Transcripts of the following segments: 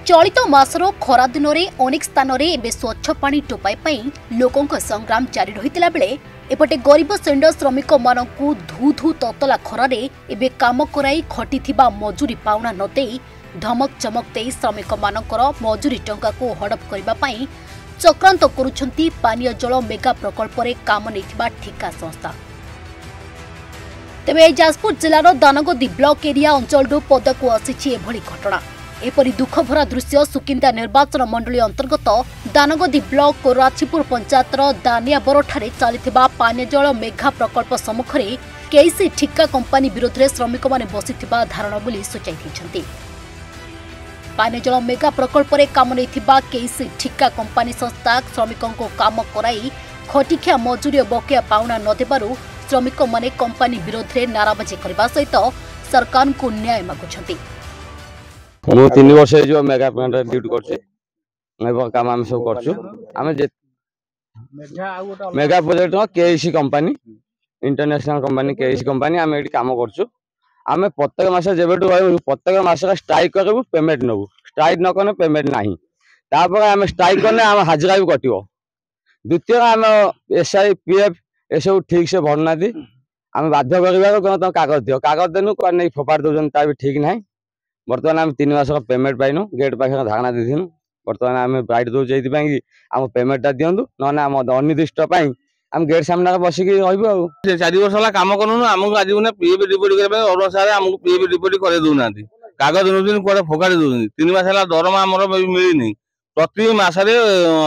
चलित मासर खरा दिन में अनेक स्थान में स्वच्छ पानी टोपाई लोकों संग्राम जारी रही बेले एपटे गरीब श्रेणी श्रमिक मानू धू धू ततला खरारे एवं काम कराई खटी मजूरी पाउना नदे धमक चमक दे श्रमिक मानकर मजूरी टंका को हड़प करने चक्रांत करुछंती पानीय जल मेगा प्रकल्प रे काम नैथिबा ठिका संस्था। तेबे जाजपुर जिलार दानगदी ब्लॉक एरिया अंचल पदकू आसी एभली घटना। एपरी दुखभरा दृश्य सुकिंदा निर्वाचन मंडली अंतर्गत दानगदी ब्लॉक कोराछीपुर पंचायतर दानियाबरठारे चलिथिबा पानीय जल मेघा प्रकल्प सम्मुखरे केसी ठिका कंपानी विरोध में श्रमिक माने बसिथिबा धारणा बोली सुचाई पानीय जल मेगा प्रकल्प रे काम नैथिबा केसी ठिका कंपानी संस्था श्रमिकों को काम कराई खटिखिया मजूरी बकेया पाउना नदेबारु श्रमिक माने कंपानी विरोध में नाराबाजी करने सहित सरकार को न्याय मागुछंती। मु 3 वर्ष जो मेगा प्लांट ड्यूटी करछे काम हम सब करछु। आमे मेगा प्रोजेक्ट केसी कंपनी इंटरनेशनल कंपनी केसी कंपनी आमे एठी काम करछु। आमे प्रत्येक मास जेबेटू प्रत्येक मास का स्ट्राइक करबु पेमेंट नबु स्ट्राइक न कने पेमेंट नाही तापर आमे स्ट्राइक करने आमे हाजिरा भी कटिवो। द्वितीय आमे एसआई पीएफ ए सब ठीक से भरना दी आमे बाध्य करबा तो कागज दियो कागज देनु को नै फोपाड़ दोजन ता भी ठीक नाही। बर्तमान आम 3 मास पेमेंट पाइनु गेट पाखे धारणा देथिनु। बर्तमान आम बाइट दो जेति पाई आम पेमेंट दियंतु न आम अनिर्दिष्ट पाई आम गेट सामने बसिक रहबो। आ 4 वर्ष होला काम करनु हमहु आज ने पीएफ रिपोर्ट करबे अनुसार हमहु पीएफ रिपोर्ट करे दउ नांती कागज नउदिन कोडे फोकाडी दउनी। 3 मास होला दरमा हमर मिलिनी प्रति मास रे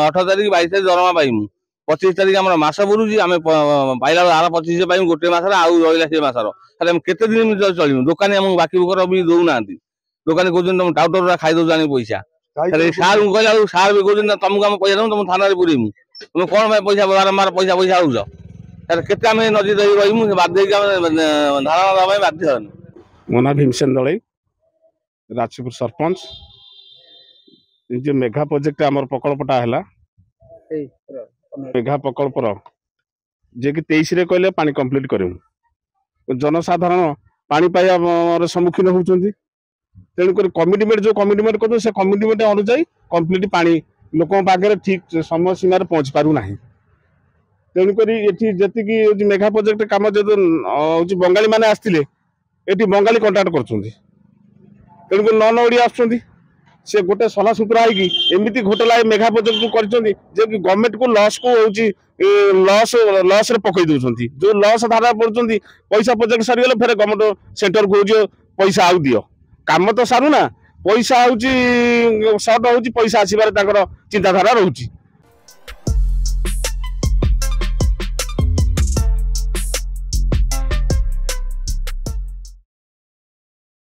8 तारिख 22 तारिख दरमा पाइमु 25 तारिख हमर मास बुरुजी आमे पाइला आर 25 पाइमु गोटे मास रे आउ रहिला से मास रो खाली हम केते दिन चलिमु दुकानी हमहु बाकी बुकर भी दउ नांती। दुकानी को तुम टाउटर खाई दो जानी पैसा सार को कहला सार भी कहते तुमको आम पैसा तुम थाना पुरेमु तुम कौन पैसा बारंबार पैसा पैसा आउज केते आम नदी रही रही बाध्य धारणा बाध्य। मो ना भीमसेन दलई राजपुर सरपंच जो मेघा प्रोजेक्ट आम प्रकल्पटा है मेघा प्रकल्पर जे कि 23 रे कहले पानी कंप्लीट करूँ जनसाधारण पानी पाइबार सम्मुखीन होती तेणुक कमिटमेंट जो कमिटमेंट कर से कमिटमेंट अनुसार कंप्लीट पानी लोक पाखे ठीक समय सीमार पहुँच पारना। तेणुक ये मेघा प्रोजेक्ट कम जो बंगाली मैंने आसते ये बंगाली कंट्राक्ट करुक नन ओडिया आसे गोटे सला सूत्रा होमती घोटाला मेघा प्रोजेक्ट को गवर्नमेंट को लॉस को लॉस पकई दौरान जो लॉस धारा पड़ती पैसा प्रोजेक्ट सारीगले फेर गवर्नमेंट सेंटर को पैसा आउ दियो काम तो सारू ना पैसा हूँ सर्ट हूँ पैसा आसबार चिंताधारा रोचे।